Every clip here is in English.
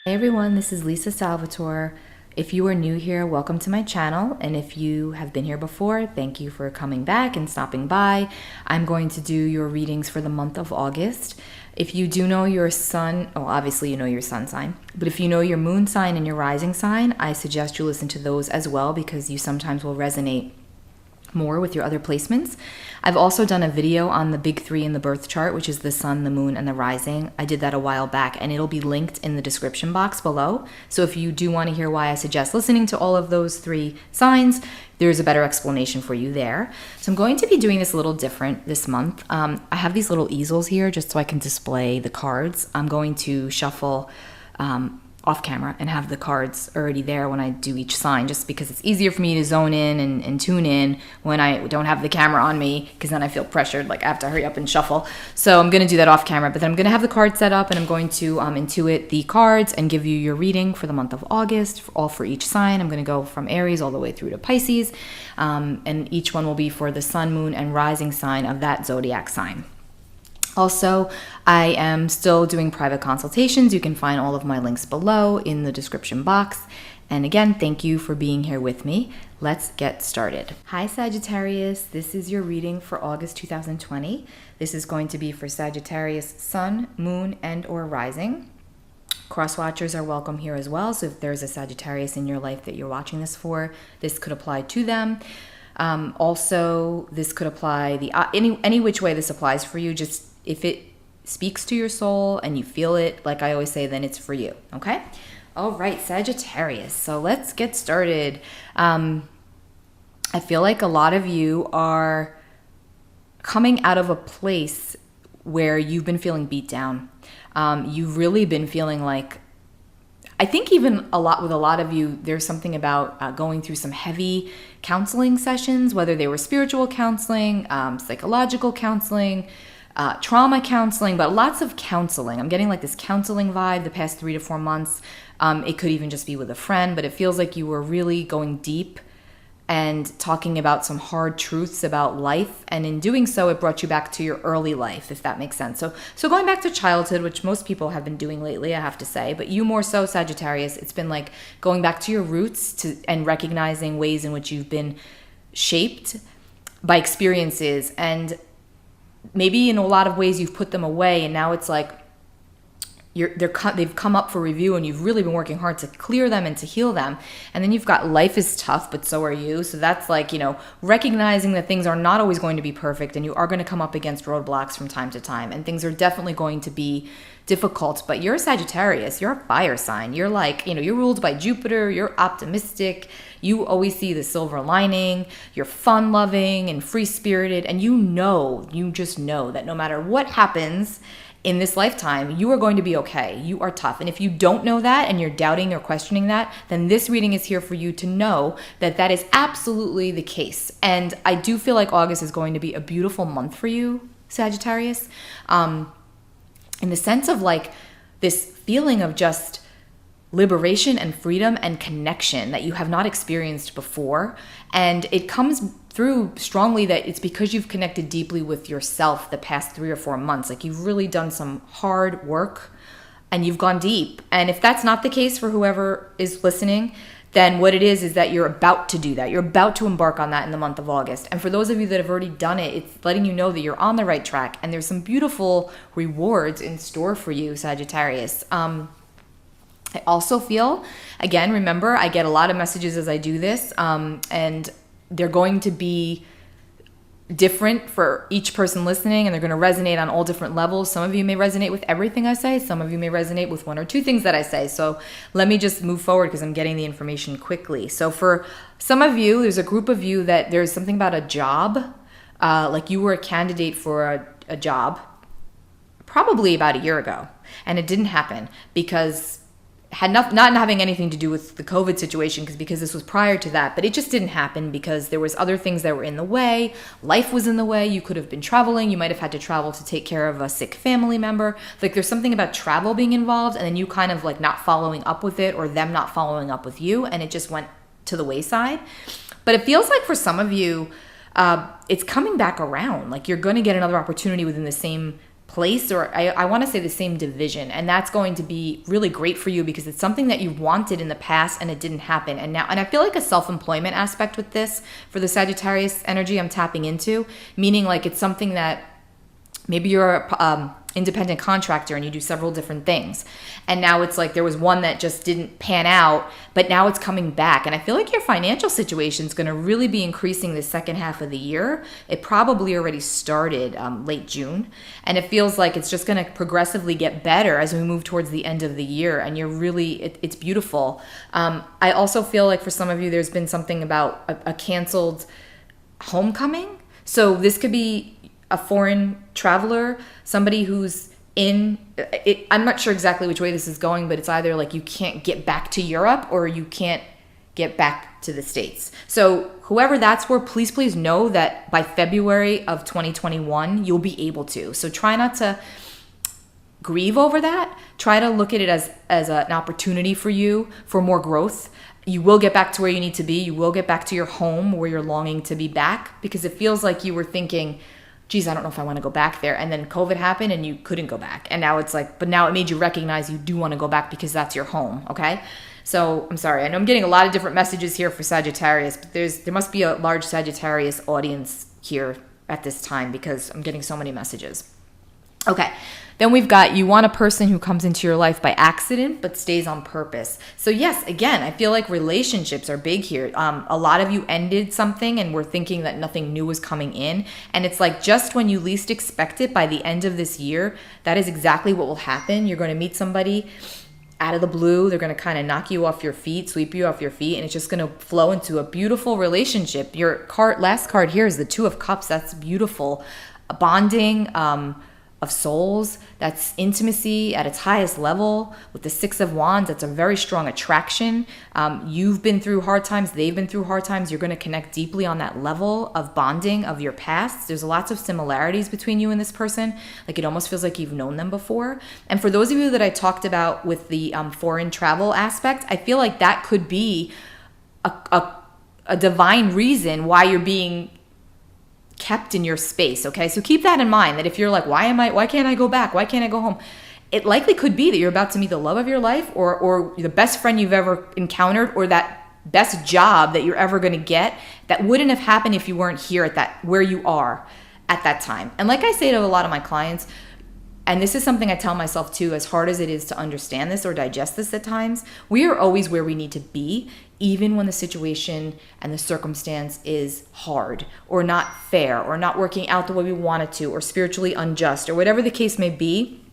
Hey everyone, this is Lisa Salvatore. If you are new here, welcome to my channel. And if you have been here before, thank you for coming back and stopping by. I'm going to do your readings for the month of August. If you do know your sun, well, obviously you know your sun sign, but if you know your moon sign and your rising sign, I suggest you listen to those as well because you sometimes will resonate more with your other placements. I've also done a video on the big three in the birth chart, which is the sun, the moon, and the rising. I did that a while back and it'll be linked in the description box below. So if you do want to hear why I suggest listening to all of those three signs, there's a better explanation for you there. So I'm going to be doing this a little different this month. I have these little easels here just so I can display the cards. I'm going to shuffle off camera and have the cards already there when I do each sign, just because it's easier for me to zone in and tune in when I don't have the camera on me, because then I feel pressured, like I have to hurry up and shuffle. So I'm going to do that off camera, but then I'm going to have the cards set up and I'm going to intuit the cards and give you your reading for the month of August, all for each sign. I'm going to go from Aries all the way through to Pisces, and each one will be for the sun, moon, and rising sign of that zodiac sign. Also, I am still doing private consultations. You can find all of my links below in the description box. And again, thank you for being here with me. Let's get started. Hi Sagittarius, this is your reading for August 2020. This is going to be for Sagittarius Sun, Moon, and or Rising. Cross watchers are welcome here as well. So if there's a Sagittarius in your life that you're watching this for, this could apply to them. Also, this could apply any which way this applies for you. Just if it speaks to your soul and you feel it, like I always say, then it's for you. Okay. All right, Sagittarius. So let's get started. I feel like a lot of you are coming out of a place where you've been feeling beat down. You've really been feeling like, I think even with a lot of you, there's something about going through some heavy counseling sessions, whether they were spiritual counseling, psychological counseling, trauma counseling, but lots of counseling. I'm getting like this counseling vibe the past 3 to 4 months. It could even just be with a friend, but it feels like you were really going deep and talking about some hard truths about life. And in doing so, it brought you back to your early life, if that makes sense. So going back to childhood, which most people have been doing lately, I have to say, but you more so, Sagittarius, it's been like going back to your roots and recognizing ways in which you've been shaped by experiences. And maybe in a lot of ways you've put them away, and now it's like they've come up for review and you've really been working hard to clear them and to heal them. And then you've got life is tough, but so are you. So that's like, recognizing that things are not always going to be perfect and you are going to come up against roadblocks from time to time. And things are definitely going to be difficult, but you're a Sagittarius, you're a fire sign. You're like, you're ruled by Jupiter, you're optimistic. You always see the silver lining. You're fun loving and free spirited. And you just know that no matter what happens in this lifetime, you are going to be okay. You are tough. And if you don't know that and you're doubting or questioning that, then this reading is here for you to know that that is absolutely the case. And I do feel like August is going to be a beautiful month for you, Sagittarius, in the sense of like this feeling of just liberation and freedom and connection that you have not experienced before. And it comes through strongly that it's because you've connected deeply with yourself the past 3 or 4 months. Like you've really done some hard work and you've gone deep. And if that's not the case for whoever is listening, then what it is that you're about to do that. You're about to embark on that in the month of August. And for those of you that have already done it, it's letting you know that you're on the right track and there's some beautiful rewards in store for you, Sagittarius. I also feel, again, remember, I get a lot of messages as I do this, and they're going to be different for each person listening, and they're going to resonate on all different levels. Some of you may resonate with everything I say. Some of you may resonate with 1 or 2 things that I say. So let me just move forward because I'm getting the information quickly. So for some of you, there's a group of you that there's something about a job, like you were a candidate for a job probably about a year ago, and it didn't happen because had not having anything to do with the COVID situation, because this was prior to that, but it just didn't happen because there was other things that were in the way. Life was in the way. You could have been traveling. You might have had to travel to take care of a sick family member. Like there's something about travel being involved and then you kind of like not following up with it or them not following up with you, and it just went to the wayside. But it feels like for some of you, it's coming back around. Like you're going to get another opportunity within the same place, or I want to say the same division. And that's going to be really great for you because it's something that you wanted in the past and it didn't happen. And I feel like a self-employment aspect with this for the Sagittarius energy I'm tapping into, meaning like it's something that maybe you're a independent contractor and you do several different things. And now it's like there was one that just didn't pan out, but now it's coming back. And I feel like your financial situation is going to really be increasing the second half of the year. It probably already started late June. And it feels like it's just going to progressively get better as we move towards the end of the year. And you're really, it's beautiful. I also feel like for some of you, there's been something about a canceled homecoming. So this could be a foreign traveler, somebody who's in it. I'm not sure exactly which way this is going, but it's either like you can't get back to Europe or you can't get back to the States. So whoever that's for, please know that by February of 2021, you'll be able to. So try not to grieve over that. Try to look at it as an opportunity for you for more growth. You will get back to where you need to be. You will get back to your home where you're longing to be back, because it feels like you were thinking, geez, I don't know if I want to go back there. And then COVID happened and you couldn't go back. And now it's like, but now it made you recognize you do want to go back because that's your home. Okay. So I'm sorry. I know I'm getting a lot of different messages here for Sagittarius, but there must be a large Sagittarius audience here at this time because I'm getting so many messages. Okay. Then we've got, you want a person who comes into your life by accident but stays on purpose. So yes, again, I feel like relationships are big here. A lot of you ended something and were thinking that nothing new was coming in. And it's like just when you least expect it, by the end of this year, that is exactly what will happen. You're going to meet somebody out of the blue. They're going to kind of knock you off your feet, sweep you off your feet, and it's just going to flow into a beautiful relationship. Your last card here is the Two of Cups. That's beautiful. Bonding, of souls, that's intimacy at its highest level. With the Six of Wands, that's a very strong attraction. You've been through hard times, they've been through hard times. You're going to connect deeply on that level of bonding of your past. There's lots of similarities between you and this person. Like it almost feels like you've known them before. And for those of you that I talked about with the foreign travel aspect, I feel like that could be a divine reason why you're being kept in your space. Okay. So keep that in mind, that if you're like, why can't I go back? Why can't I go home? It likely could be that you're about to meet the love of your life, or the best friend you've ever encountered, or that best job that you're ever going to get that wouldn't have happened if you weren't here at that, where you are at that time. And like I say to a lot of my clients, and this is something I tell myself too, as hard as it is to understand this or digest this at times, we are always where we need to be, even when the situation and the circumstance is hard or not fair or not working out the way we want it to, or spiritually unjust, or whatever the case may be.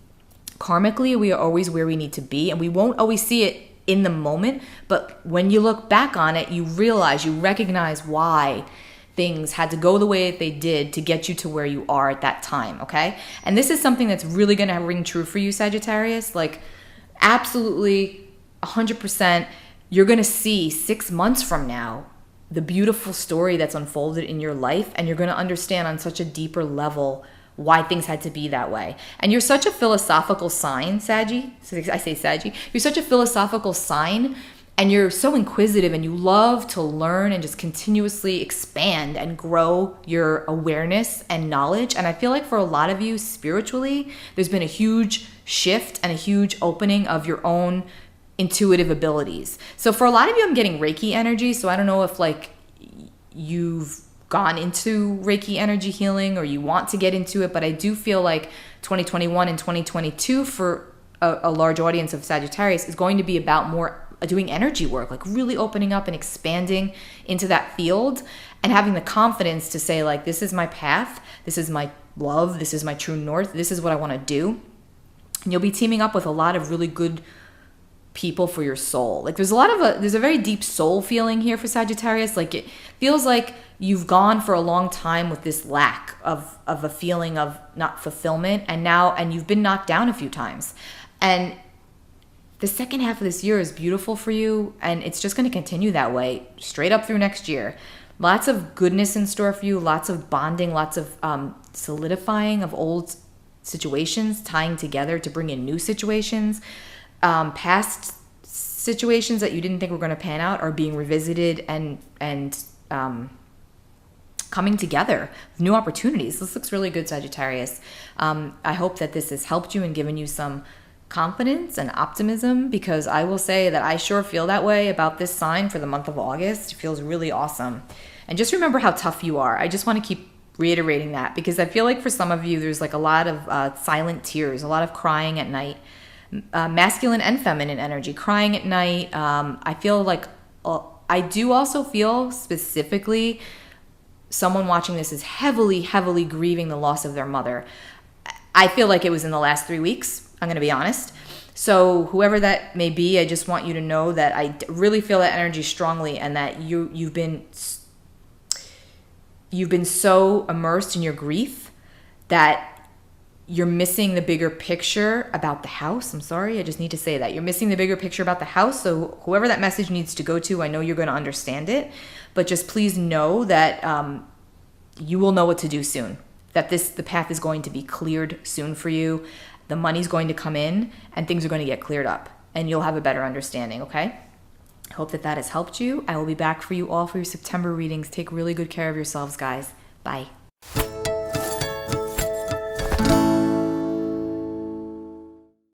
Karmically, we are always where we need to be, and we won't always see it in the moment, but when you look back on it, you recognize why things had to go the way they did to get you to where you are at that time, okay? And this is something that's really going to ring true for you, Sagittarius. Like, absolutely 100%, you're going to see 6 months from now the beautiful story that's unfolded in your life, and you're going to understand on such a deeper level why things had to be that way. And you're such a philosophical sign, Saggy. I say Saggy. You're such a philosophical sign, and you're so inquisitive, and you love to learn and just continuously expand and grow your awareness and knowledge. And I feel like for a lot of you spiritually, there's been a huge shift and a huge opening of your own intuitive abilities. So for a lot of you, I'm getting Reiki energy. So I don't know if like you've gone into Reiki energy healing or you want to get into it, but I do feel like 2021 and 2022 for a large audience of Sagittarius is going to be about more doing energy work, like really opening up and expanding into that field and having the confidence to say like, this is my path, this is my love, this is my true north, this is what I want to do. And you'll be teaming up with a lot of really good people for your soul. Like there's a very deep soul feeling here for Sagittarius. Like it feels like you've gone for a long time with this lack of a feeling of not fulfillment, and you've been knocked down a few times. And the second half of this year is beautiful for you, and it's just going to continue that way straight up through next year. Lots of goodness in store for you, lots of bonding, lots of solidifying of old situations, tying together to bring in new situations. Past situations that you didn't think were going to pan out are being revisited and coming together, new opportunities. This looks really good, Sagittarius. I hope that this has helped you and given you some confidence and optimism, because I will say that I sure feel that way about this sign for the month of August. It feels really awesome. And just remember how tough you are. I just want to keep reiterating that, because I feel like for some of you, there's like a lot of silent tears, a lot of crying at night, masculine and feminine energy, crying at night. I feel like I do also feel specifically someone watching this is heavily, heavily grieving the loss of their mother. I feel like it was in the last 3 weeks, I'm going to be honest. So whoever that may be, I just want you to know that I really feel that energy strongly, and that you've been so immersed in your grief that you're missing the bigger picture about the house. I'm sorry, I just need to say that. You're missing the bigger picture about the house. So whoever that message needs to go to, I know you're going to understand it. But just please know that you will know what to do soon. That the path is going to be cleared soon for you. The money's going to come in and things are going to get cleared up. And you'll have a better understanding, okay? I hope that has helped you. I will be back for you all for your September readings. Take really good care of yourselves, guys. Bye.